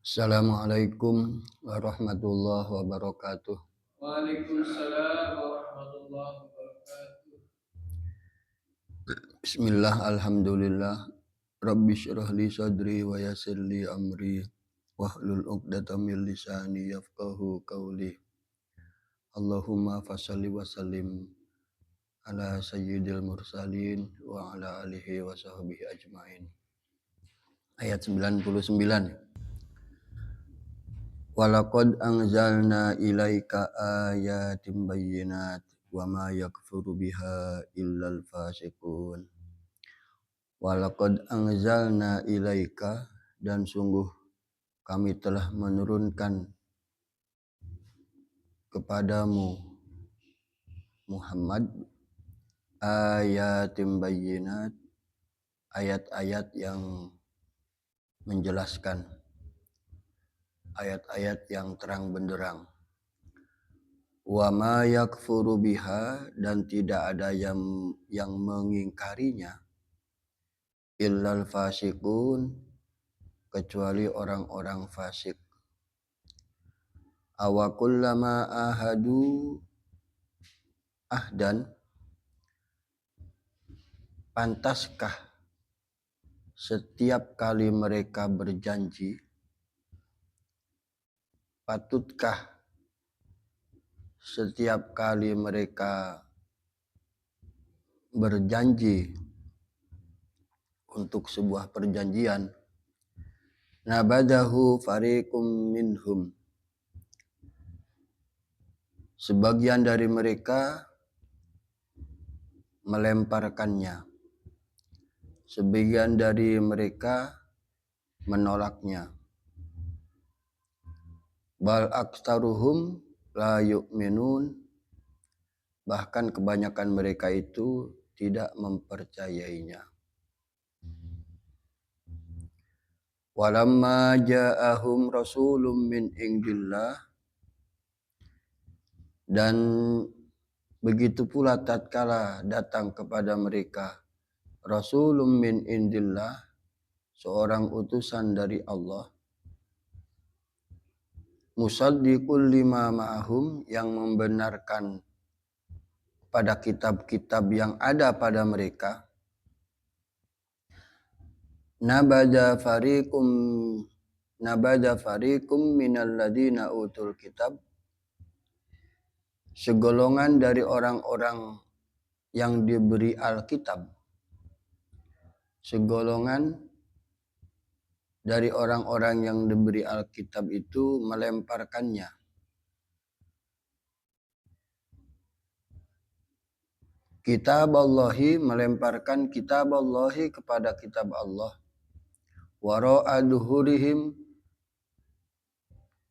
Assalamualaikum warahmatullahi wabarakatuh. Waalaikumsalam warahmatullahi wabarakatuh. Bismillah, alhamdulillah. Rabbi syrah li sadri wa yassir li amri wahlul 'uqdatam min lisani yafqahu qawli. Allahumma fashalli wa sallim ala sayyidil mursalin wa ala alihi wa sahbihi ajmain. Ayat 99. Walaqad anzalna ilaika ayatin bayyinat wa ma yakfuru biha illal fasiqun. Walaqad anzalna ilaika, dan sungguh kami telah menurunkan kepadamu Muhammad ayatin bayyinat, ayat-ayat yang menjelaskan, ayat-ayat yang terang benderang. Wa ma yakfuru biha, dan tidak ada yang mengingkarinya, illal fasiqun, kecuali orang-orang fasik. Awa kullama ahadu ahdan, pantaskah setiap kali mereka berjanji, patutkah setiap kali mereka berjanji untuk sebuah perjanjian, nabadahu fariqum minhum, sebagian dari mereka melemparkannya, sebagian dari mereka menolaknya. Bal aktaruhum la yu'minun, bahkan kebanyakan mereka itu tidak mempercayainya. Walamma ja'ahum rasulun min indillah, dan begitu pula tatkala datang kepada mereka rasulun min indillah, seorang utusan dari Allah, musaddiqul lima ma'ahum, yang membenarkan pada kitab-kitab yang ada pada mereka, nabada fariqum minal ladina utul kitab, segolongan dari orang-orang yang diberi Alkitab, segolongan dari orang-orang yang diberi Alkitab itu melemparkannya. Kitab Allahi, melemparkan kitab Allahi kepada kitab Allah. Wara'a duhurihim,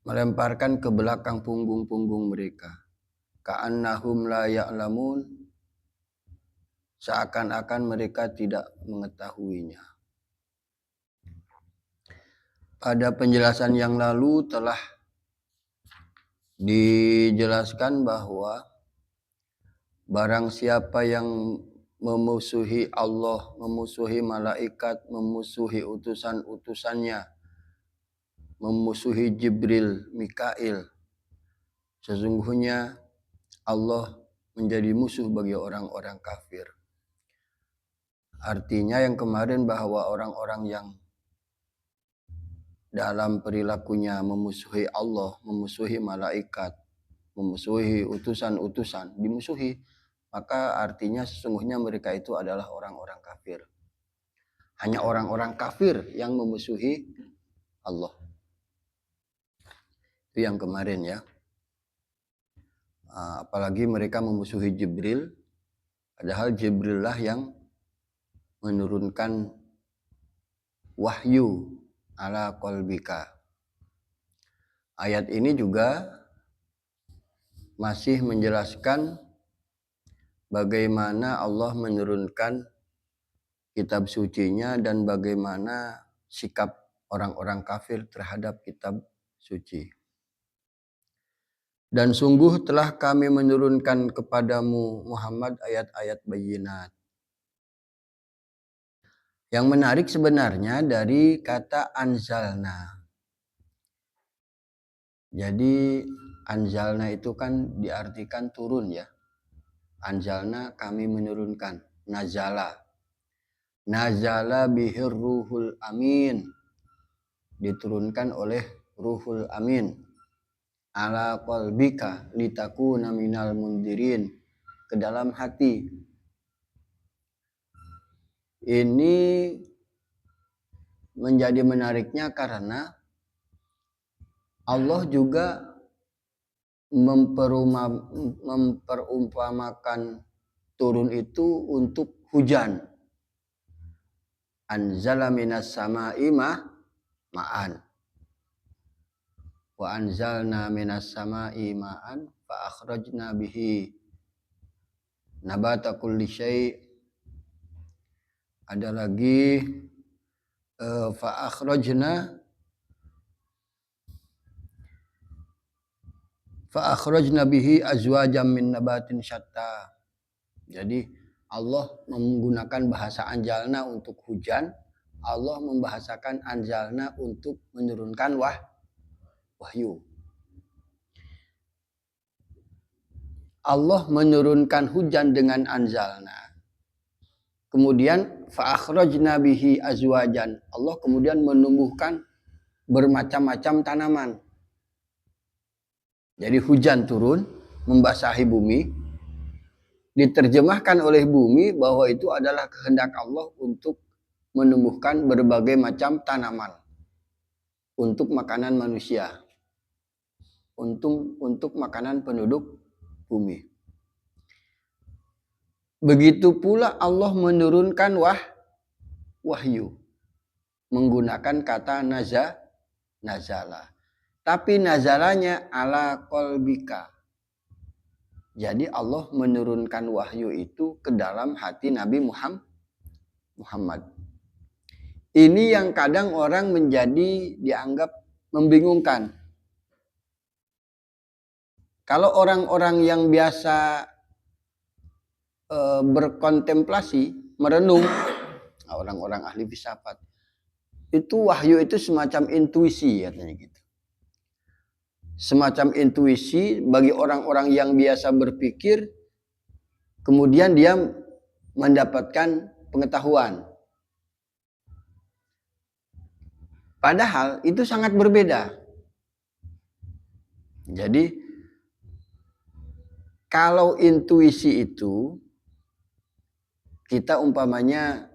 melemparkan ke belakang punggung-punggung mereka. Ka'annahum la ya'lamun, seakan-akan mereka tidak mengetahuinya. Pada penjelasan yang lalu telah dijelaskan bahwa barang siapa yang memusuhi Allah, memusuhi malaikat, memusuhi utusan-utusannya, memusuhi Jibril, Mikail, sesungguhnya Allah menjadi musuh bagi orang-orang kafir. Artinya yang kemarin bahwa orang-orang yang dalam perilakunya memusuhi Allah, memusuhi malaikat, memusuhi utusan-utusan, dimusuhi, maka artinya sesungguhnya mereka itu adalah orang-orang kafir. Hanya orang-orang kafir yang memusuhi Allah. Itu yang kemarin ya. Apalagi mereka memusuhi Jibril, padahal Jibril lah yang menurunkan wahyu ala qalbika. Ayat ini juga masih menjelaskan bagaimana Allah menurunkan kitab sucinya dan bagaimana sikap orang-orang kafir terhadap kitab suci. Dan sungguh telah kami menurunkan kepadamu Muhammad ayat-ayat bayyinat. Yang menarik sebenarnya dari kata anzalna. Jadi anzalna itu kan diartikan turun ya. Anzalna kami menurunkan. Nazala. Nazala bihir ruhul amin. Diturunkan oleh ruhul amin. Ala qalbika litakuna minal mundirin. Ke dalam hati. Ini menjadi menariknya karena Allah juga memperumpamakan turun itu untuk hujan. Anzala minas sama'i ma'an. Wa anzalna minas sama'i ma'an fa akhrajna bihi nabata kulli syai'. Ada lagi fa akhrajna bihi azwajam min nabatin syatta. Jadi Allah menggunakan bahasa anjalna untuk hujan, Allah membahasakan anjalna untuk menurunkan wahyu. Allah menurunkan hujan dengan anzalna. Kemudian fa akhrajna bihi azwajan. Allah kemudian menumbuhkan bermacam-macam tanaman. Jadi hujan turun membasahi bumi. Diterjemahkan oleh bumi bahwa itu adalah kehendak Allah untuk menumbuhkan berbagai macam tanaman untuk makanan manusia, untuk makanan penduduk bumi. Begitu pula Allah menurunkan wahyu menggunakan kata nazala. Tapi nazalanya ala qalbika. Jadi Allah menurunkan wahyu itu ke dalam hati Nabi Muhammad. Ini yang kadang orang menjadi dianggap membingungkan. Kalau orang-orang yang biasa berkontemplasi, merenung, orang-orang ahli filsafat, itu wahyu itu semacam intuisi katanya gitu. Semacam intuisi bagi orang-orang yang biasa berpikir, kemudian dia mendapatkan pengetahuan. Padahal itu sangat berbeda. Jadi kalau intuisi itu kita umpamanya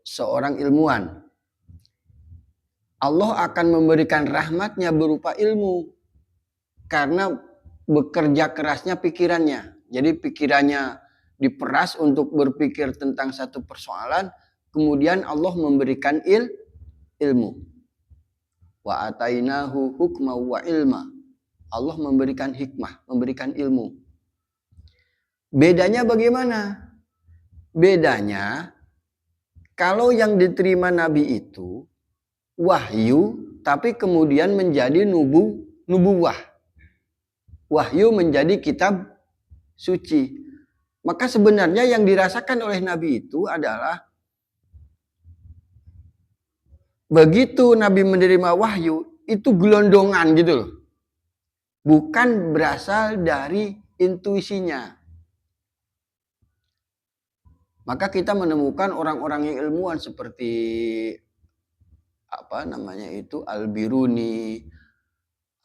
seorang ilmuwan, Allah akan memberikan rahmatnya berupa ilmu karena bekerja kerasnya pikirannya. Jadi pikirannya diperas untuk berpikir tentang satu persoalan, kemudian Allah memberikan ilmu. Wa atainahu hukma wa ilma. Allah memberikan hikmah, memberikan ilmu. Bedanya bagaimana? Bedanya kalau yang diterima Nabi itu wahyu, tapi kemudian menjadi nubuwah. Wahyu menjadi kitab suci. Maka sebenarnya yang dirasakan oleh Nabi itu adalah begitu Nabi menerima wahyu, itu gelondongan gitu loh. Bukan berasal dari intuisinya. Maka kita menemukan orang-orang yang ilmuwan seperti Al-Biruni,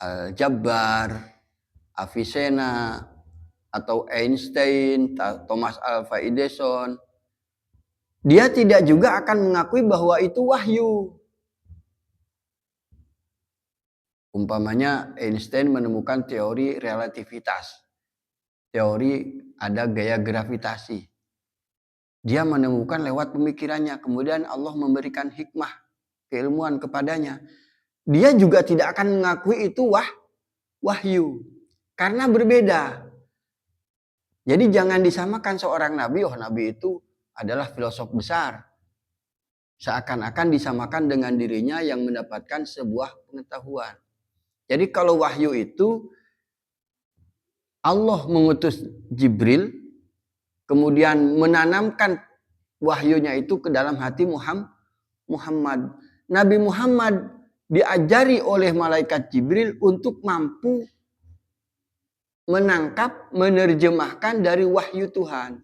Al-Jabbar, Avicenna, atau Einstein, Thomas Alva Edison. Dia tidak juga akan mengakui bahwa itu wahyu. Umpamanya Einstein menemukan teori relativitas. Teori ada gaya gravitasi. Dia menemukan lewat pemikirannya. Kemudian Allah memberikan hikmah, keilmuan kepadanya. Dia juga tidak akan mengakui itu wahyu. Karena berbeda. Jadi jangan disamakan seorang nabi, nabi itu adalah filosof besar. Seakan-akan disamakan dengan dirinya yang mendapatkan sebuah pengetahuan. Jadi kalau wahyu itu Allah mengutus Jibril, kemudian menanamkan wahyunya itu ke dalam hati Muhammad. Nabi Muhammad diajari oleh malaikat Jibril untuk mampu menangkap, menerjemahkan dari wahyu Tuhan.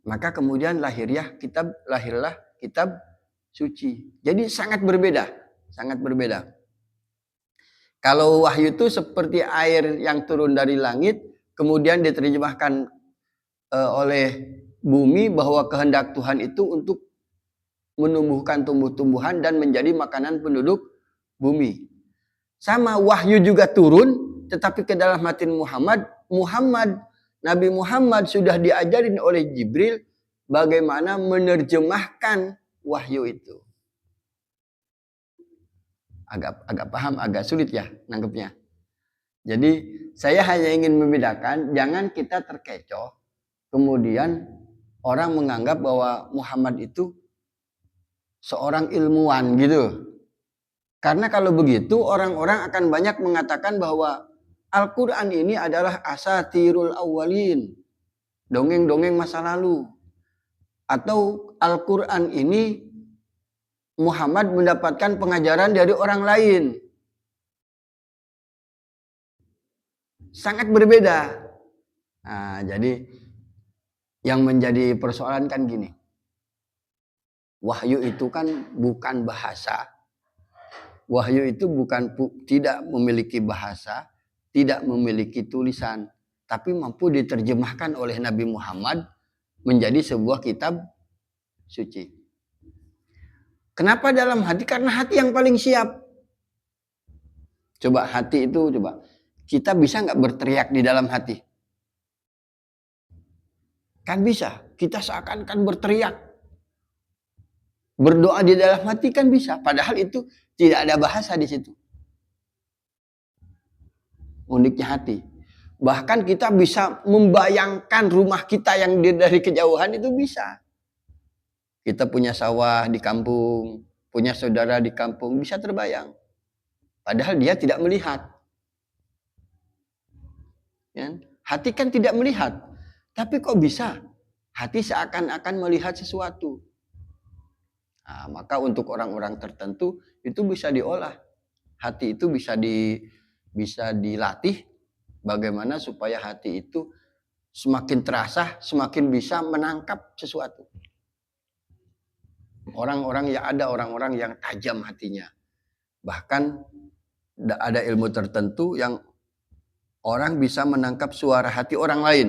Maka kemudian lahirlah kitab suci. Jadi sangat berbeda, sangat berbeda. Kalau wahyu itu seperti air yang turun dari langit, kemudian diterjemahkan oleh bumi bahwa kehendak Tuhan itu untuk menumbuhkan tumbuh-tumbuhan dan menjadi makanan penduduk bumi. Sama wahyu juga turun, tetapi ke dalam hati Nabi Muhammad sudah diajarin oleh Jibril bagaimana menerjemahkan wahyu itu. Agak paham, agak sulit ya nangkepnya. Jadi saya hanya ingin membedakan, jangan kita terkecoh, kemudian orang menganggap bahwa Muhammad itu seorang ilmuwan gitu. Karena kalau begitu orang-orang akan banyak mengatakan bahwa Al-Quran ini adalah asatirul awwalin, dongeng-dongeng masa lalu. Atau Al-Quran ini Muhammad mendapatkan pengajaran dari orang lain. Sangat berbeda. Nah, jadi yang menjadi persoalan kan gini. Wahyu itu kan bukan bahasa. Wahyu itu tidak memiliki bahasa, tidak memiliki tulisan, tapi mampu diterjemahkan oleh Nabi Muhammad menjadi sebuah kitab suci. Kenapa dalam hati? Karena hati yang paling siap. Coba hati itu, kita bisa nggak berteriak di dalam hati? Kan bisa. Kita seakan-akan berteriak. Berdoa di dalam hati kan bisa. Padahal itu tidak ada bahasa di situ. Uniknya hati. Bahkan kita bisa membayangkan rumah kita yang dari kejauhan itu bisa. Kita punya sawah di kampung, punya saudara di kampung, bisa terbayang. Padahal dia tidak melihat. Ya? Hati kan tidak melihat. Tapi kok bisa? Hati seakan-akan melihat sesuatu. Nah, maka untuk orang-orang tertentu itu bisa diolah. Hati itu bisa dilatih. Bagaimana supaya hati itu semakin terasa, semakin bisa menangkap sesuatu. Ada orang-orang yang tajam hatinya. Bahkan ada ilmu tertentu yang orang bisa menangkap suara hati orang lain.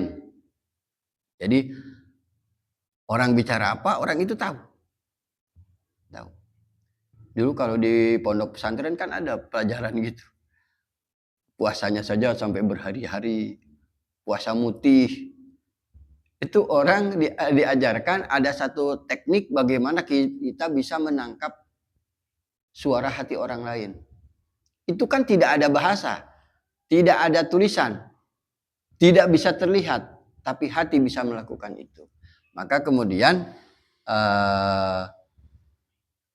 Jadi orang bicara apa, orang itu tahu. Dulu kalau di pondok pesantren kan ada pelajaran gitu. Puasanya saja sampai berhari-hari. Puasa mutih. Itu orang diajarkan ada satu teknik bagaimana kita bisa menangkap suara hati orang lain. Itu kan tidak ada bahasa, tidak ada tulisan, tidak bisa terlihat, tapi hati bisa melakukan itu. Maka kemudian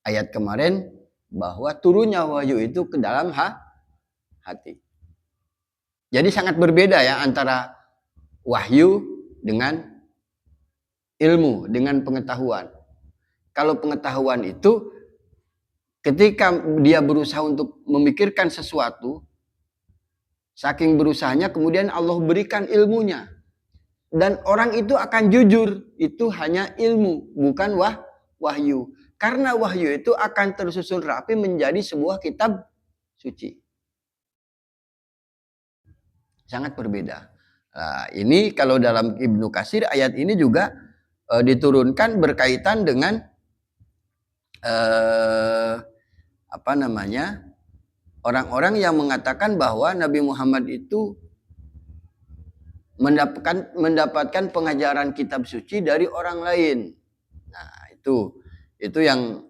ayat kemarin bahwa turunnya wahyu itu ke dalam hati. Jadi sangat berbeda ya antara wahyu dengan ilmu, dengan pengetahuan. Kalau pengetahuan itu ketika dia berusaha untuk memikirkan sesuatu, saking berusahanya kemudian Allah berikan ilmunya. Dan orang itu akan jujur, itu hanya ilmu, bukan wahyu. Karena wahyu itu akan tersusun rapi menjadi sebuah kitab suci. Sangat berbeda. Nah, ini kalau dalam Ibnu Katsir ayat ini juga diturunkan berkaitan dengan orang-orang yang mengatakan bahwa Nabi Muhammad itu mendapatkan pengajaran kitab suci dari orang lain. Nah, itu yang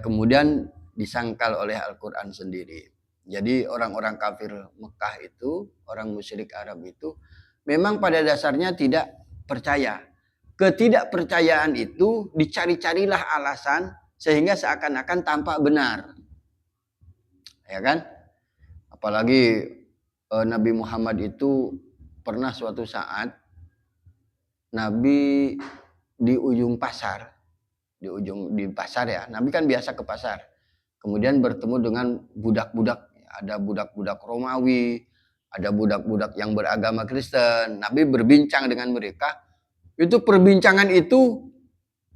kemudian disangkal oleh Al-Quran sendiri. Jadi orang-orang kafir Mekah itu, orang musyrik Arab itu memang pada dasarnya tidak percaya. Ketidakpercayaan itu dicari-carilah alasan sehingga seakan-akan tampak benar. Ya kan? Apalagi Nabi Muhammad itu pernah suatu saat Nabi di ujung pasar, di pasar ya. Nabi kan biasa ke pasar. kemudian bertemu dengan budak-budak. Ada budak-budak Romawi, ada budak-budak yang beragama Kristen. Nabi berbincang dengan mereka. Itu perbincangan itu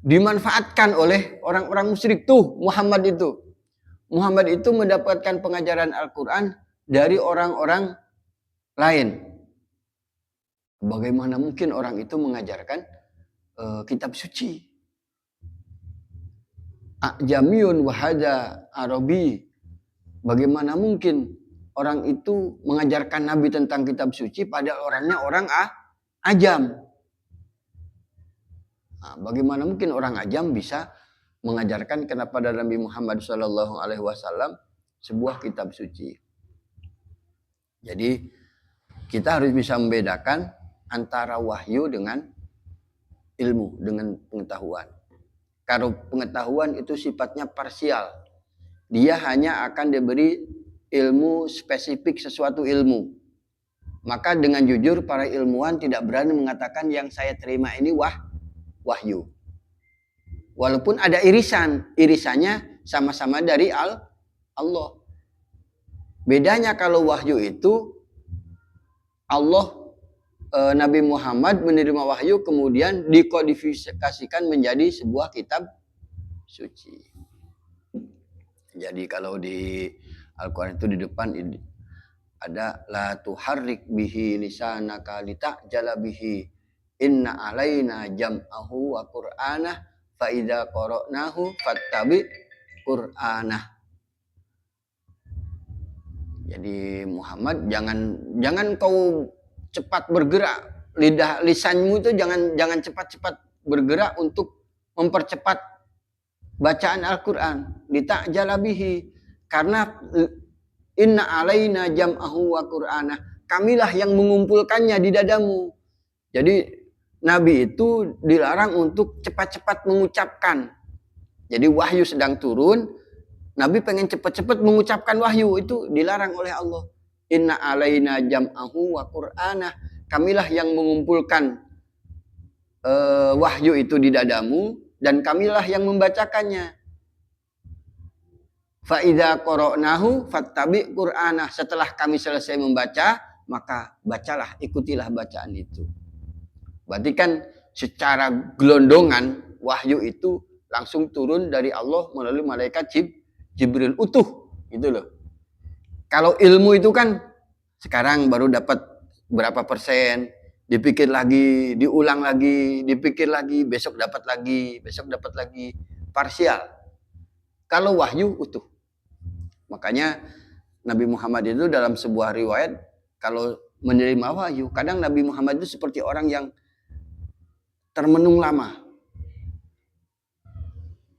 dimanfaatkan oleh orang-orang musyrik tuh. Muhammad itu mendapatkan pengajaran Al-Quran dari orang-orang lain. Bagaimana mungkin orang itu mengajarkan kitab suci? Ajamiyun wahada Arabi. Bagaimana mungkin orang itu mengajarkan Nabi tentang kitab suci padahal orangnya orang ajam? Nah, bagaimana mungkin orang ajam bisa mengajarkan kepada Nabi Muhammad SAW sebuah kitab suci? Jadi kita harus bisa membedakan antara wahyu dengan ilmu, dengan pengetahuan. Kalau pengetahuan itu sifatnya parsial. Dia hanya akan diberi ilmu spesifik sesuatu ilmu. Maka dengan jujur para ilmuwan tidak berani mengatakan yang saya terima ini wahyu. Walaupun ada irisannya sama-sama dari Allah. Bedanya kalau wahyu itu Allah, Nabi Muhammad menerima wahyu kemudian dikodifikasikan menjadi sebuah kitab suci. Jadi kalau di Al-Quran itu di depan ada la tuharrik bihi lisanaka litajala bihi inna alaina jam'ahu wa qur'anah fa idza qara'nahu fattabi qur'anah. Jadi Muhammad jangan kau cepat bergerak, lisanmu itu jangan cepat-cepat bergerak untuk mempercepat bacaan Al-Quran, litajala bihi, karena inna alaina jam'ahu wa qur'anah, kamilah yang mengumpulkannya di dadamu. Jadi Nabi itu dilarang untuk cepat-cepat mengucapkan. Jadi wahyu sedang turun, Nabi pengen cepat-cepat mengucapkan wahyu, itu dilarang oleh Allah. Inna alaina jam'ahu wa qur'anah, kamilah yang mengumpulkan wahyu itu di dadamu dan kamilah yang membacakannya. Fa idza qara'nahu fattabi qur'anah, setelah kami selesai membaca maka bacalah, ikutilah bacaan itu. Berarti kan secara gelondongan wahyu itu langsung turun dari Allah melalui malaikat Jibril utuh, gitu loh. Kalau ilmu itu kan sekarang baru dapat berapa persen, dipikir lagi, diulang lagi, dipikir lagi, besok dapat lagi, parsial. Kalau wahyu utuh. Makanya Nabi Muhammad itu dalam sebuah riwayat kalau menerima wahyu, kadang Nabi Muhammad itu seperti orang yang termenung lama.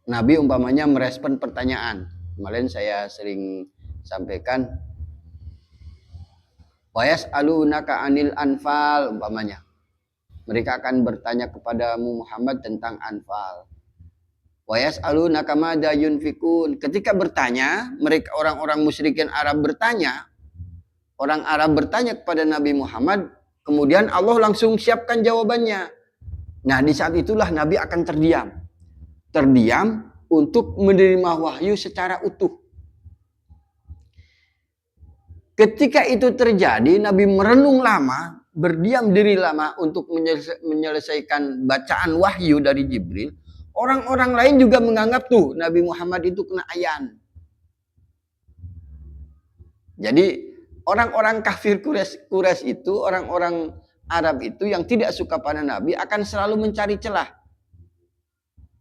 Nabi umpamanya merespon pertanyaan. Kemarin saya sering sampaikan, wa yas'alunaka 'anil anfal umpamanya. Mereka akan bertanya kepadamu Muhammad tentang anfal. Wa yas'alunaka madza yunfikun. Ketika bertanya, mereka orang-orang musyrikin Arab bertanya, orang Arab bertanya kepada Nabi Muhammad, kemudian Allah langsung siapkan jawabannya. Nah, di saat itulah Nabi akan terdiam. Terdiam untuk menerima wahyu secara utuh. Ketika itu terjadi, Nabi merenung lama, berdiam diri lama untuk menyelesaikan bacaan wahyu dari Jibril. Orang-orang lain juga menganggap tuh Nabi Muhammad itu kena ayan. Jadi orang-orang kafir Quraisy itu, orang-orang Arab itu yang tidak suka pada Nabi akan selalu mencari celah.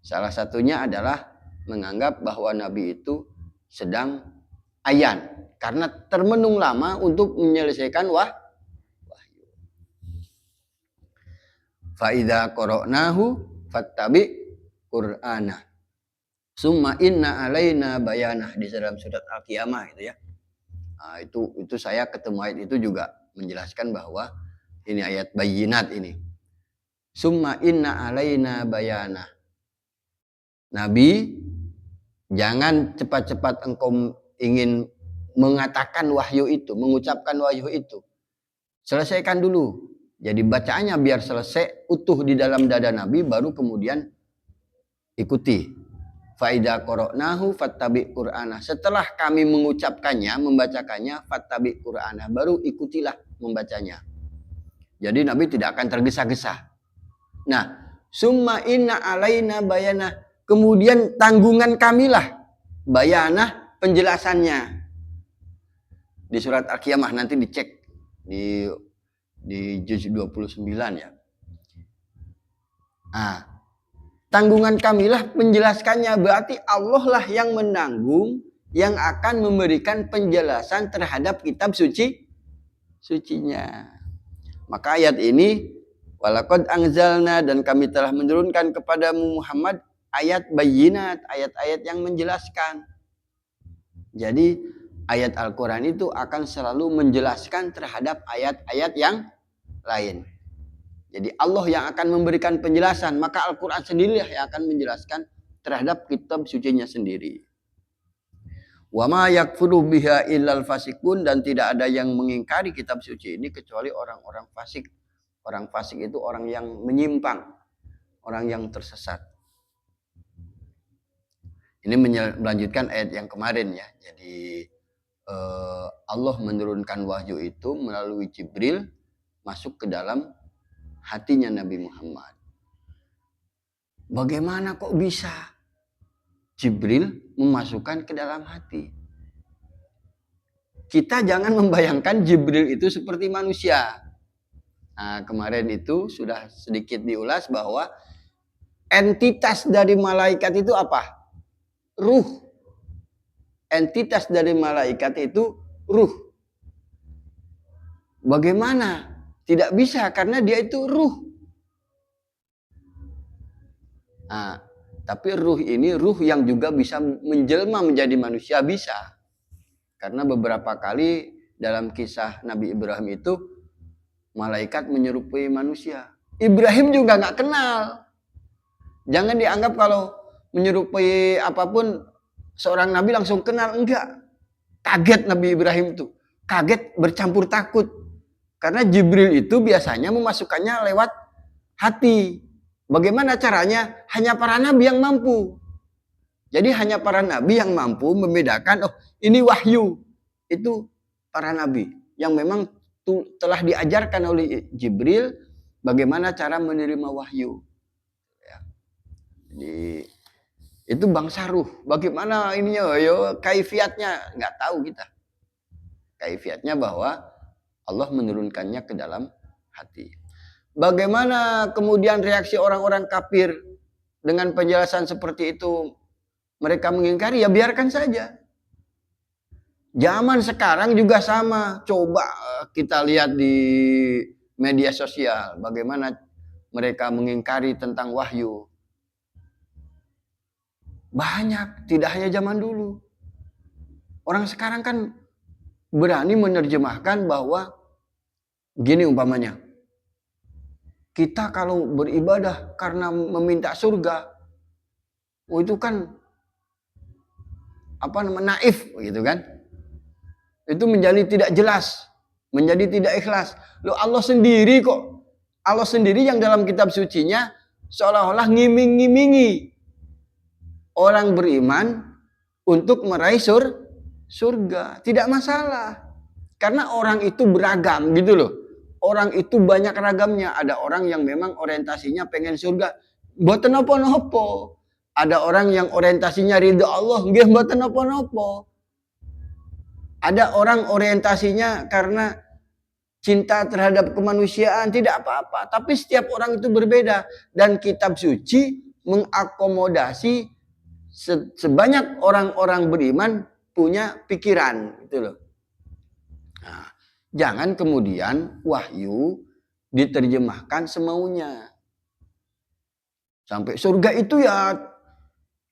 Salah satunya adalah menganggap bahwa Nabi itu sedang ayan karena termenung lama untuk menyelesaikan wahyu. Fa idza qara'nahu fattabi qur'ana. Summa inna alaina bayanah, di dalam surat Al-Qiyamah itu ya. Nah, itu saya ketemu ayat itu juga menjelaskan bahwa ini ayat Bayyinat ini. Summa inna alaina bayanah. Nabi, jangan cepat-cepat engkau ingin mengatakan wahyu itu, mengucapkan wahyu itu. Selesaikan dulu. Jadi bacaannya biar selesai utuh di dalam dada Nabi, baru kemudian ikuti. Faida qara'nahu fattabi Qur'ana. Setelah kami mengucapkannya, membacakannya, fattabi Qur'ana, baru ikutilah membacanya. Jadi Nabi tidak akan tergesa-gesa. Nah, summa inna alaina bayana. Kemudian tanggungan kamilah bayana penjelasannya. Di surat Al-Qiyamah nanti dicek di juz 29 ya. Nah, tanggungan kamilah menjelaskannya, berarti Allah lah yang menanggung, yang akan memberikan penjelasan terhadap kitab sucinya. Maka ayat ini, walaqad anzalna, dan kami telah menurunkan kepadamu Muhammad ayat bayyinat, ayat-ayat yang menjelaskan. Jadi ayat Al-Quran itu akan selalu menjelaskan terhadap ayat-ayat yang lain. Jadi Allah yang akan memberikan penjelasan, maka Al-Quran sendirilah yang akan menjelaskan terhadap kitab sucinya sendiri. Wa ma yakfuru biha illal fasikun, dan tidak ada yang mengingkari kitab suci ini kecuali orang-orang fasik. Orang fasik itu orang yang menyimpang, orang yang tersesat. Ini melanjutkan ayat yang kemarin ya. Jadi Allah menurunkan wahyu itu melalui Jibril masuk ke dalam hatinya Nabi Muhammad. Bagaimana kok bisa Jibril memasukkan ke dalam hati? Kita jangan membayangkan Jibril itu seperti manusia. Nah, kemarin itu sudah sedikit diulas bahwa entitas dari malaikat itu apa? Ruh. Entitas dari malaikat itu ruh. Bagaimana? Tidak bisa karena dia itu ruh. Nah, tapi ruh ini ruh yang juga bisa menjelma menjadi manusia, bisa. Karena beberapa kali dalam kisah Nabi Ibrahim itu malaikat menyerupai manusia. Ibrahim juga nggak kenal. Jangan dianggap kalau menyerupai apapun seorang nabi langsung kenal, enggak. Kaget Nabi Ibrahim itu. Kaget, bercampur takut. Karena Jibril itu biasanya memasukkannya lewat hati. Bagaimana caranya? Hanya para nabi yang mampu. Jadi hanya para nabi yang mampu membedakan, oh ini wahyu. Itu para nabi yang memang telah diajarkan oleh Jibril bagaimana cara menerima wahyu. Ya. Jadi itu bangsa ruh. Bagaimana ininya? Yo, kaifiatnya nggak tahu kita. Kaifiatnya bahwa Allah menurunkannya ke dalam hati. Bagaimana kemudian reaksi orang-orang kafir dengan penjelasan seperti itu? Mereka mengingkari, ya biarkan saja. Zaman sekarang juga sama. Coba kita lihat di media sosial bagaimana mereka mengingkari tentang wahyu. Banyak, tidak hanya zaman dulu. Orang sekarang kan berani menerjemahkan bahwa gini umpamanya, kita kalau beribadah karena meminta surga, oh itu kan naif gitu kan? Itu menjadi tidak jelas, menjadi tidak ikhlas. Loh Allah sendiri kok, Allah sendiri yang dalam kitab sucinya seolah-olah ngiming-ngimingi orang beriman untuk meraih surga. Tidak masalah. Karena orang itu beragam gitu loh. Orang itu banyak ragamnya. Ada orang yang memang orientasinya pengen surga. Mboten napa-napa. Ada orang yang orientasinya ridha Allah. Nggih mboten napa-napa. Ada orang orientasinya karena cinta terhadap kemanusiaan. Tidak apa-apa. Tapi setiap orang itu berbeda. Dan kitab suci mengakomodasi sebanyak orang-orang beriman punya pikiran gitu loh. Nah, jangan kemudian wahyu diterjemahkan semaunya. Sampai surga itu ya,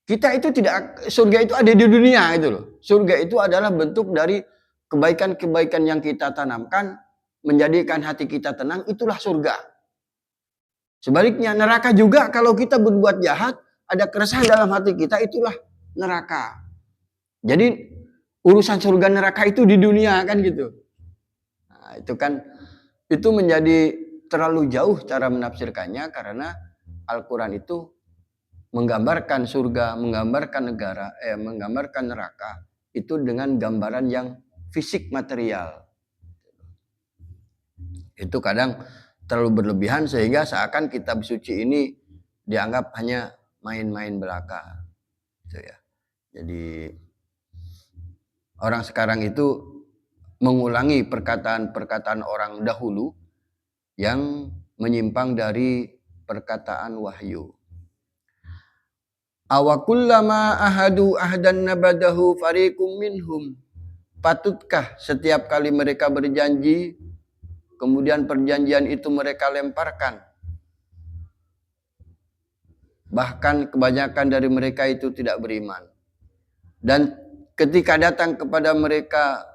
kita itu tidak, surga itu ada di dunia itu loh. Surga itu adalah bentuk dari kebaikan-kebaikan yang kita tanamkan, menjadikan hati kita tenang, itulah surga. Sebaliknya neraka juga kalau kita berbuat jahat, ada keresahan dalam hati kita, itulah neraka. Jadi urusan surga neraka itu di dunia kan gitu. Nah, itu menjadi terlalu jauh cara menafsirkannya karena Al-Quran itu menggambarkan surga, menggambarkan menggambarkan neraka itu dengan gambaran yang fisik material. Itu kadang terlalu berlebihan sehingga seakan kitab suci ini dianggap hanya main-main belaka. Gitu ya. Jadi orang sekarang itu mengulangi perkataan-perkataan orang dahulu yang menyimpang dari perkataan wahyu. Awakullama ahadu ahdan nabadahu fariqum minhum. Patutkah setiap kali mereka berjanji, kemudian perjanjian itu mereka lemparkan? Bahkan kebanyakan dari mereka itu tidak beriman. Dan ketika datang kepada mereka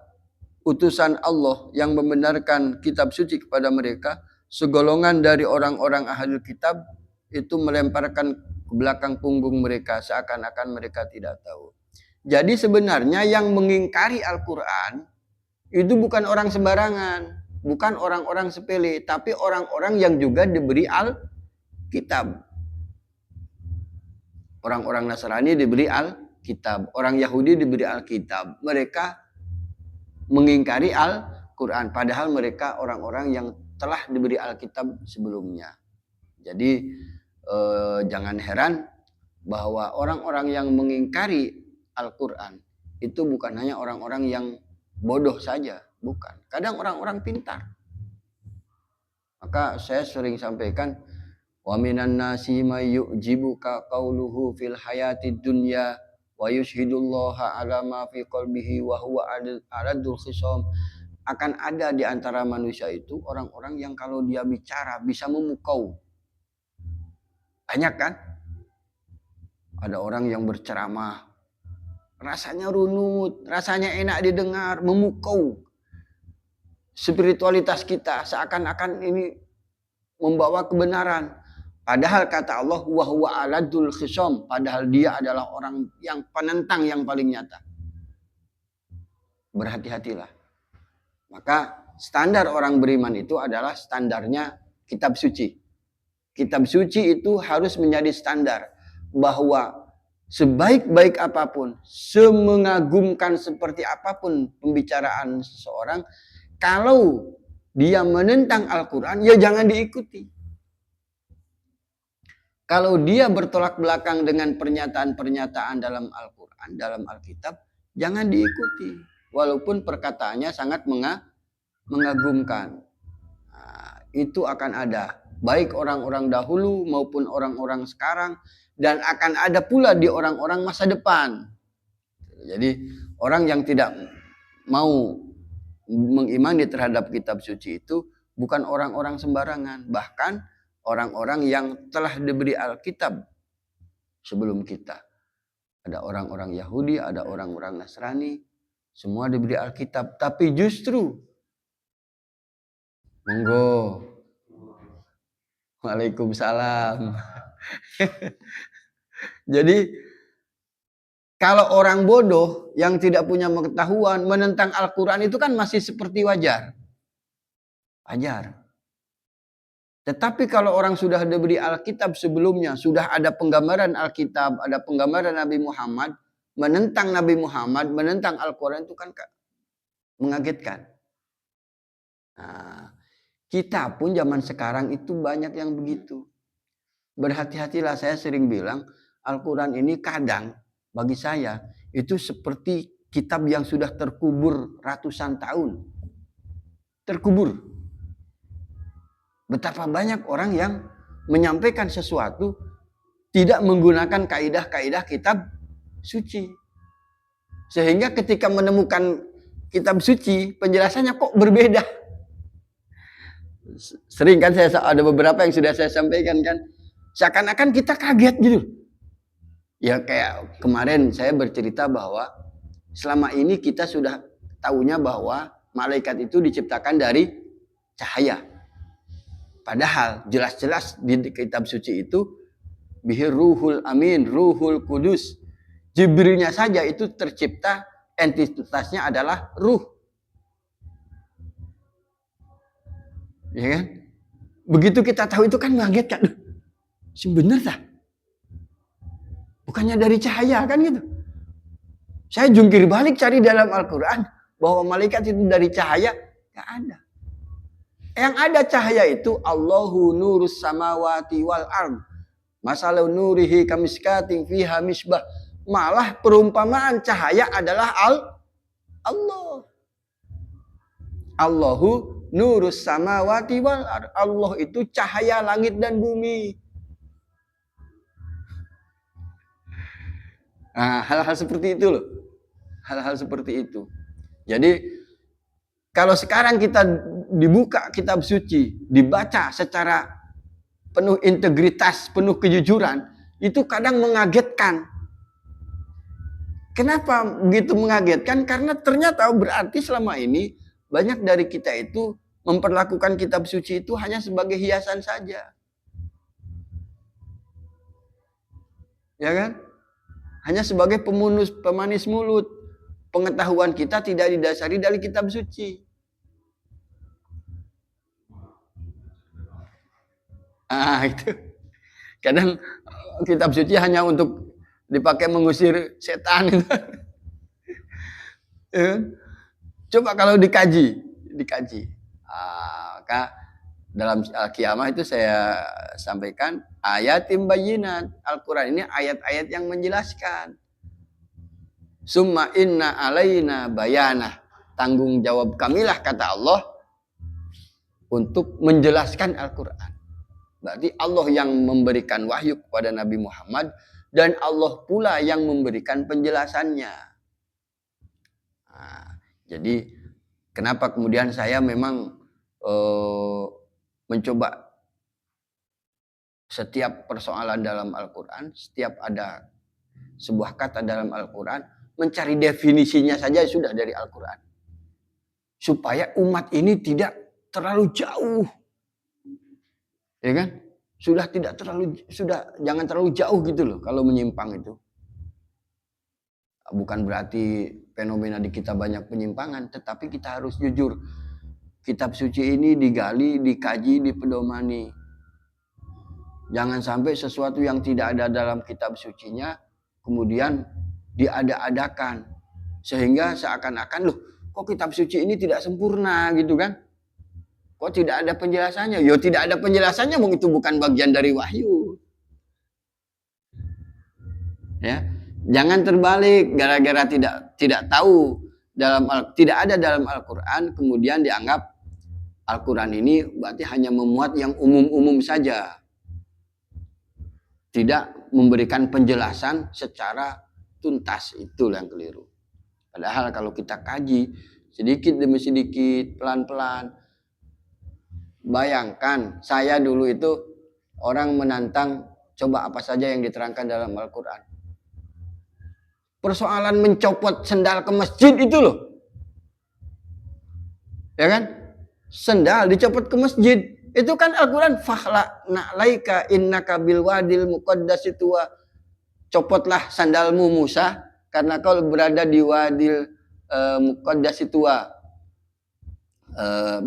utusan Allah yang membenarkan kitab suci kepada mereka, segolongan dari orang-orang ahli kitab itu melemparkan ke belakang punggung mereka seakan-akan mereka tidak tahu. Jadi sebenarnya yang mengingkari Al-Quran itu bukan orang sembarangan, bukan orang-orang sepele, tapi orang-orang yang juga diberi Al-Kitab. Orang-orang Nasrani diberi Al-Kitab, orang Yahudi diberi Al-Kitab. Mereka mengingkari Al-Quran, padahal mereka orang-orang yang telah diberi Alkitab sebelumnya. Jadi jangan heran bahwa orang-orang yang mengingkari Al-Quran itu bukan hanya orang-orang yang bodoh saja, bukan. Kadang orang-orang pintar. Maka saya sering sampaikan, wa minan nasi may yu'jibuka qauluhu fil hayatid dunya wa yushhidullaha ala ma fi qalbihi wa huwa aladul khisam. Akan ada di antara manusia itu orang-orang yang kalau dia bicara bisa memukau. Banyak kan? Ada orang yang berceramah, rasanya runut, rasanya enak didengar, memukau spiritualitas kita seakan-akan ini membawa kebenaran. Padahal kata Allah, wa huwa aladul khisam, padahal dia adalah orang yang penentang yang paling nyata. Berhati-hatilah. Maka standar orang beriman itu adalah standarnya kitab suci. Kitab suci itu harus menjadi standar bahwa sebaik-baik apapun, semengagumkan seperti apapun pembicaraan seseorang, kalau dia menentang Al-Quran, ya jangan diikuti. Kalau dia bertolak belakang dengan pernyataan-pernyataan dalam Al-Quran, dalam Alkitab, jangan diikuti. Walaupun perkataannya sangat mengagumkan. Nah, itu akan ada. Baik orang-orang dahulu maupun orang-orang sekarang. Dan akan ada pula di orang-orang masa depan. Jadi orang yang tidak mau mengimani terhadap kitab suci itu bukan orang-orang sembarangan. Bahkan orang-orang yang telah diberi Alkitab sebelum kita. Ada orang-orang Yahudi, ada orang-orang Nasrani, semua diberi Alkitab. Tapi justru, monggo, Waalaikumsalam. Jadi kalau orang bodoh yang tidak punya pengetahuan menentang Al-Quran itu kan masih seperti wajar. Wajar. Tetapi kalau orang sudah diberi Alkitab sebelumnya, sudah ada penggambaran Alkitab, ada penggambaran Nabi Muhammad, menentang Nabi Muhammad, menentang Al-Quran itu kan mengagetkan. Nah, kita pun zaman sekarang itu banyak yang begitu. Berhati-hatilah, saya sering bilang, Al-Quran ini kadang bagi saya itu seperti kitab yang sudah terkubur ratusan tahun. Terkubur. Betapa banyak orang yang menyampaikan sesuatu tidak menggunakan kaidah-kaidah kitab suci. Sehingga ketika menemukan kitab suci, penjelasannya kok berbeda. Sering kan ada beberapa yang sudah saya sampaikan kan. Seakan-akan kita kaget gitu. Ya kayak kemarin saya bercerita bahwa selama ini kita sudah tahunya bahwa malaikat itu diciptakan dari cahaya. Padahal jelas-jelas di kitab suci itu bihi ruhul amin, ruhul kudus. Jibrilnya saja itu tercipta, entitasnya adalah ruh. Ya kan? Begitu kita tahu itu kan mengagetkan. Benar tak? Bukannya dari cahaya kan gitu. Saya jungkir balik cari dalam Al-Quran bahwa malaikat itu dari cahaya, nggak ada. Yang ada cahaya itu Allahu nurus samawati wal ard. Masalah nurihi kamiskatin fiha misbah. Malah perumpamaan cahaya adalah Allah. Allahu nurus samawati wal ard. Allah itu cahaya langit dan bumi. Nah, hal-hal seperti itu loh. Hal-hal seperti itu. Jadi kalau sekarang kita dibuka kitab suci, dibaca secara penuh integritas, penuh kejujuran, itu kadang mengagetkan. Kenapa begitu mengagetkan? Karena ternyata berarti selama ini banyak dari kita itu memperlakukan kitab suci itu hanya sebagai hiasan saja. Ya kan? Hanya sebagai pemanis mulut. Pengetahuan kita tidak didasari dari kitab suci. Itu. Kadang kitab suci hanya untuk dipakai mengusir setan itu. Coba kalau dikaji. Maka dalam Al-Qiyamah itu saya sampaikan ayatim bayyinat. Al-Quran ini ayat-ayat yang menjelaskan. Summa inna alaina bayanah. Tanggung jawab kamilah kata Allah untuk menjelaskan Al-Quran. Berarti Allah yang memberikan wahyu kepada Nabi Muhammad dan Allah pula yang memberikan penjelasannya. Nah, jadi kenapa kemudian saya memang mencoba setiap persoalan dalam Al-Quran, setiap ada sebuah kata dalam Al-Quran, mencari definisinya saja sudah dari Al-Quran. Supaya umat ini tidak terlalu jauh. Ya kan? Jangan terlalu jauh gitu loh kalau menyimpang itu. Bukan berarti fenomena di kita banyak penyimpangan, tetapi kita harus jujur. Kitab suci ini digali, dikaji, dipedomani. Jangan sampai sesuatu yang tidak ada dalam kitab sucinya kemudian diada-adakan. Sehingga seakan-akan loh, kok kitab suci ini tidak sempurna gitu kan? Kok tidak ada penjelasannya? Ya tidak ada penjelasannya, itu bukan bagian dari wahyu. Ya, jangan terbalik gara-gara tidak tahu tidak ada dalam Al-Qur'an kemudian dianggap Al-Qur'an ini berarti hanya memuat yang umum-umum saja. Tidak memberikan penjelasan secara tuntas, itu yang keliru. Padahal kalau kita kaji sedikit demi sedikit, pelan-pelan. Bayangkan saya dulu itu orang menantang coba apa saja yang diterangkan dalam Al-Quran. Persoalan mencopot sendal ke masjid itu loh. Ya kan? Sendal dicopot ke masjid. Itu kan Al-Quran. Fakhla na'laika innaka bil wadil muqaddasi tuwa. Copotlah sandalmu Musa karena kau berada di wadil muqaddasi tuwa.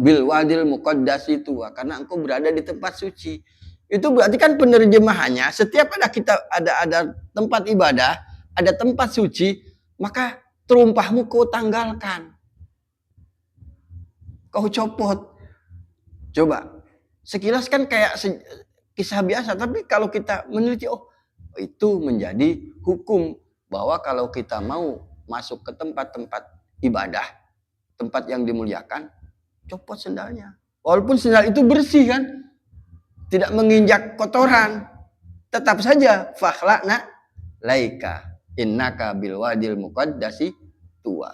Bil wadil muqaddasi tuwa, karena engkau berada di tempat suci. Itu berarti kan penerjemahannya setiap ada tempat ibadah, ada tempat suci, maka terumpahmu kau tanggalkan, kau copot. Coba sekilas kan kayak kisah biasa, tapi kalau kita meneliti, itu menjadi hukum bahwa kalau kita mau masuk ke tempat-tempat ibadah, tempat yang dimuliakan, copot sendalnya. Walaupun sendal itu bersih kan, tidak menginjak kotoran, tetap saja fakhla'na laika innaka bil wadil muqaddasi tuwa.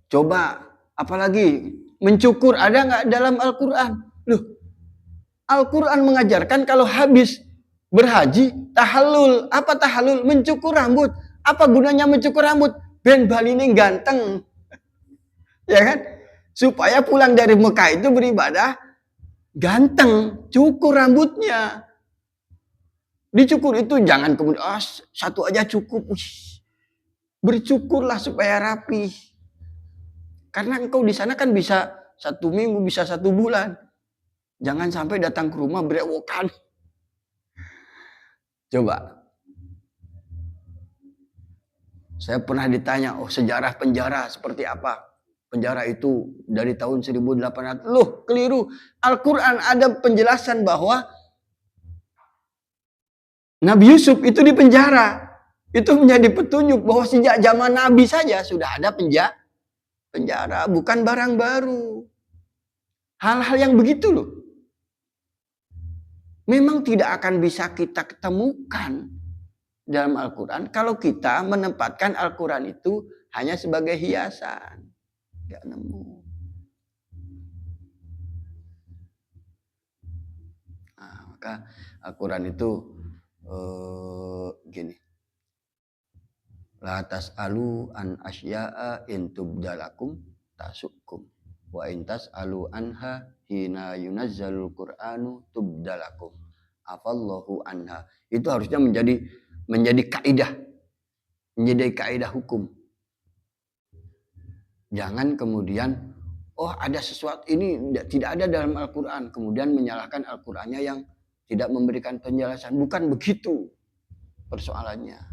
Coba apalagi mencukur, ada nggak dalam Al-Quran? Loh, Al-Quran mengajarkan kalau habis berhaji tahallul. Apa tahallul? Mencukur rambut. Apa gunanya mencukur rambut? Ben baline ganteng. Ya kan? Supaya pulang dari Mekah itu beribadah ganteng, cukur rambutnya. Dicukur itu jangan kemudian satu aja cukup. Bercukurlah supaya rapi. Karena engkau di sana kan bisa 1 minggu, bisa 1 bulan. Jangan sampai datang ke rumah berewokan. Coba Saya pernah ditanya, oh sejarah penjara seperti apa? Penjara itu dari tahun 1800. Loh, keliru. Al-Quran ada penjelasan bahwa Nabi Yusuf itu di penjara. Itu menjadi petunjuk bahwa sejak zaman Nabi saja sudah ada penjara. Bukan barang baru. Hal-hal yang begitu loh. Memang tidak akan bisa kita ketemukan dalam Al-Quran kalau kita menempatkan Al-Quran itu hanya sebagai hiasan. Gak nemu. Nah, maka Al-Quran itu gini. La tas'alu an asya'a in tubdalakum tasukum. Wa in tas'alu anha hina yunazzalul Qur'anu tubdalakum. Afallahu anha. Itu harusnya menjadi kaidah. Menjadi kaidah hukum. Jangan kemudian oh ada sesuatu ini tidak ada dalam Al-Quran. Kemudian menyalahkan Al-Qurannya yang tidak memberikan penjelasan. Bukan begitu persoalannya.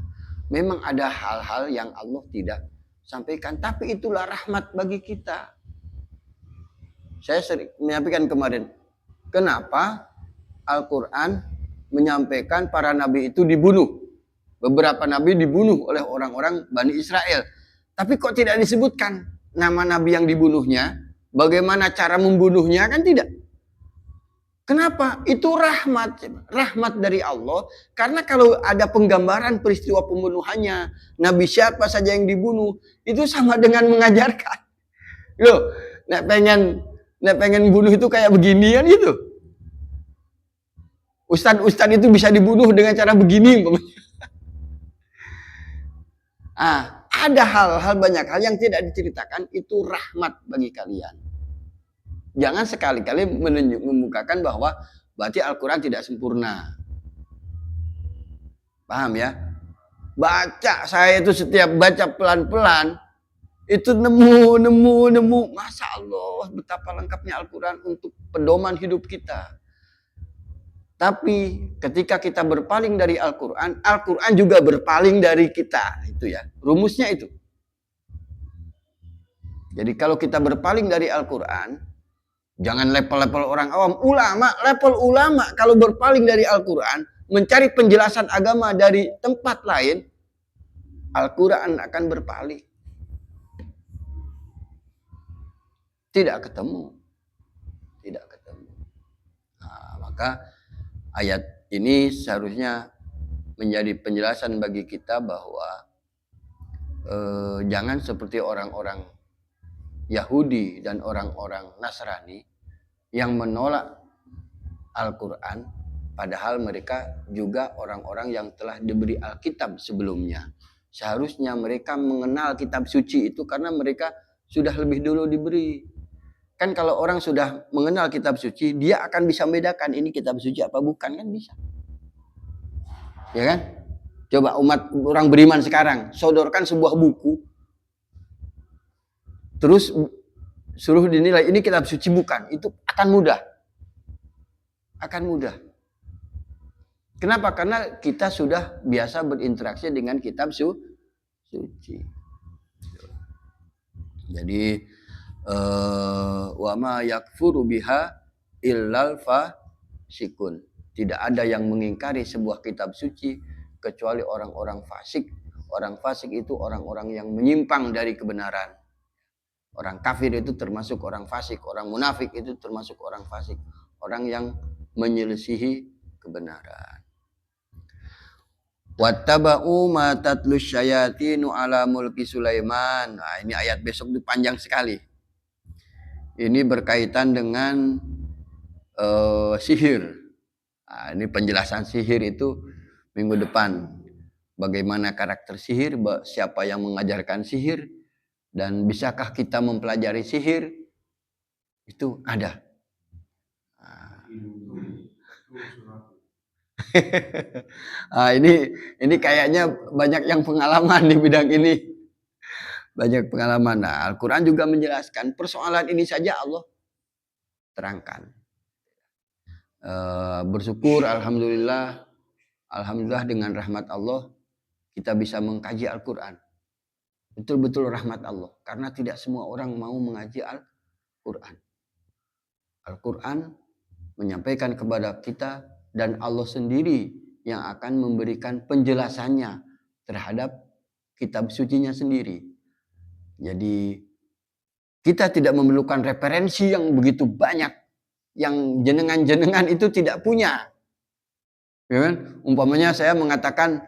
Memang ada hal-hal yang Allah tidak sampaikan. Tapi itulah rahmat bagi kita. Saya sering menyampaikan kemarin. Kenapa Al-Quran menyampaikan para nabi itu dibunuh. Beberapa nabi dibunuh oleh orang-orang Bani Israel. Tapi kok tidak disebutkan nama nabi yang dibunuhnya? Bagaimana cara membunuhnya? Kan tidak. Kenapa? Itu rahmat dari Allah. Karena kalau ada penggambaran peristiwa pembunuhannya, nabi siapa saja yang dibunuh, itu sama dengan mengajarkan. Loh, nek pengen bunuh itu kayak beginian itu. Ustadz itu bisa dibunuh dengan cara begini. Ada hal-hal banyak hal yang tidak diceritakan, itu rahmat bagi kalian. Jangan sekali-kali membukakan bahwa berarti Al-Quran tidak sempurna. Paham ya? Baca, saya itu setiap baca pelan-pelan, itu nemu. Masya Allah, betapa lengkapnya Al-Quran untuk pedoman hidup kita. Tapi ketika kita berpaling dari Al-Quran, Al-Quran juga berpaling dari kita. Itu ya, rumusnya itu. Jadi kalau kita berpaling dari Al-Quran, jangan level-level orang awam. Level ulama kalau berpaling dari Al-Quran, mencari penjelasan agama dari tempat lain, Al-Quran akan berpaling. Tidak ketemu. Nah, maka ayat ini seharusnya menjadi penjelasan bagi kita bahwa jangan seperti orang-orang Yahudi dan orang-orang Nasrani yang menolak Al-Quran, padahal mereka juga orang-orang yang telah diberi Alkitab sebelumnya. Seharusnya mereka mengenal kitab suci itu karena mereka sudah lebih dulu diberi. Kan kalau orang sudah mengenal kitab suci, dia akan bisa membedakan ini kitab suci apa bukan, kan bisa. Ya kan? Coba umat orang beriman sekarang, sodorkan sebuah buku, terus suruh dinilai ini kitab suci bukan, itu akan mudah. Kenapa? Karena kita sudah biasa berinteraksi dengan kitab suci. Jadi wa ma yakfuru biha illal fasikun. Tidak ada yang mengingkari sebuah kitab suci kecuali orang-orang fasik. Orang fasik itu orang-orang yang menyimpang dari kebenaran. Orang kafir itu termasuk orang fasik. Orang munafik itu termasuk orang fasik. Orang yang menyelisihi kebenaran. Wattaba'u ma tatlus syayatinu ala mulki Sulaiman. Nah, ini ayat besok itu panjang sekali. Ini berkaitan dengan sihir. Nah, ini penjelasan sihir itu minggu depan. Bagaimana karakter sihir, siapa yang mengajarkan sihir, dan bisakah kita mempelajari sihir? Itu ada. Ini kayaknya banyak yang pengalaman di bidang ini. Banyak pengalaman. Nah, Al-Quran juga menjelaskan persoalan ini saja Allah terangkan. Bersyukur alhamdulillah dengan rahmat Allah kita bisa mengkaji Al-Quran. betul-betul rahmat Allah. Karena tidak semua orang mau mengaji Al-Quran. Al-Quran menyampaikan kepada kita dan Allah sendiri yang akan memberikan penjelasannya terhadap kitab sucinya sendiri. Jadi kita tidak memerlukan referensi yang begitu banyak yang jenengan-jenengan itu tidak punya. Ya kan? Umpamanya saya mengatakan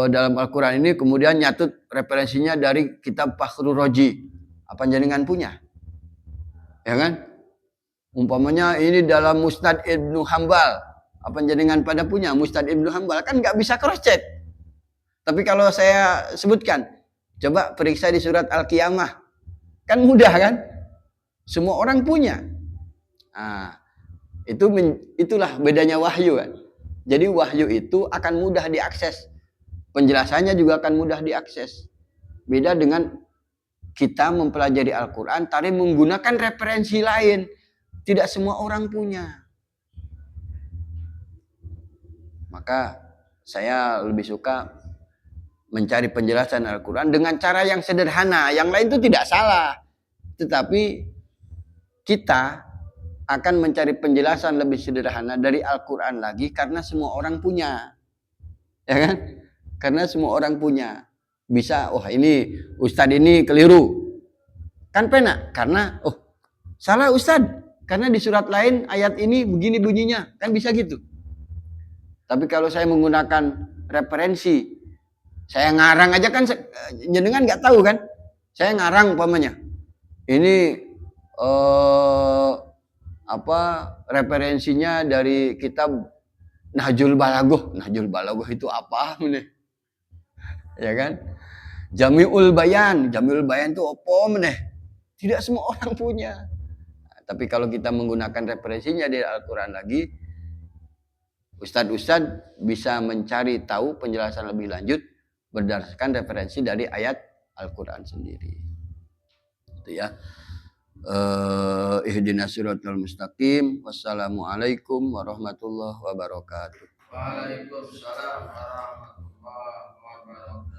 dalam Al-Quran ini kemudian nyatut referensinya dari kitab Fakhrul Roji. Apa jenengan punya? Ya kan? Umpamanya ini dalam Musnad Ibnu Hambal. Apa jenengan pada punya Musnad Ibnu Hambal? Kan nggak bisa cross check. Tapi kalau saya sebutkan, coba periksa di surat Al-Qiyamah. Kan mudah kan? Semua orang punya. Nah, itulah bedanya wahyu kan. Jadi wahyu itu akan mudah diakses. Penjelasannya juga akan mudah diakses. Beda dengan kita mempelajari Al-Quran, tapi menggunakan referensi lain. Tidak semua orang punya. Maka saya lebih suka mencari penjelasan Al-Quran dengan cara yang sederhana. Yang lain itu tidak salah. Tetapi kita akan mencari penjelasan lebih sederhana dari Al-Quran lagi karena semua orang punya. Ya kan? Karena semua orang punya. Bisa, ini Ustadz ini keliru. Kan pena? Karena, salah Ustadz. Karena di surat lain ayat ini begini bunyinya. Kan bisa gitu. Tapi kalau saya menggunakan referensi, saya ngarang aja kan, jenengan nggak tahu kan? Saya ngarang umpamanya. Ini referensinya dari kitab Nahjul Balaghah. Nahjul Balaghah itu apa meneh? Ya kan? Jami'ul Bayan itu apa meneh? Tidak semua orang punya. Nah, tapi kalau kita menggunakan referensinya dari Al-Quran lagi, Ustadz bisa mencari tahu penjelasan lebih lanjut berdasarkan referensi dari ayat Al-Quran sendiri. Itu ya. Ihdinas siratal mustaqim. Wassalamualaikum warahmatullahi wabarakatuh. Waalaikumsalam warahmatullahi wabarakatuh.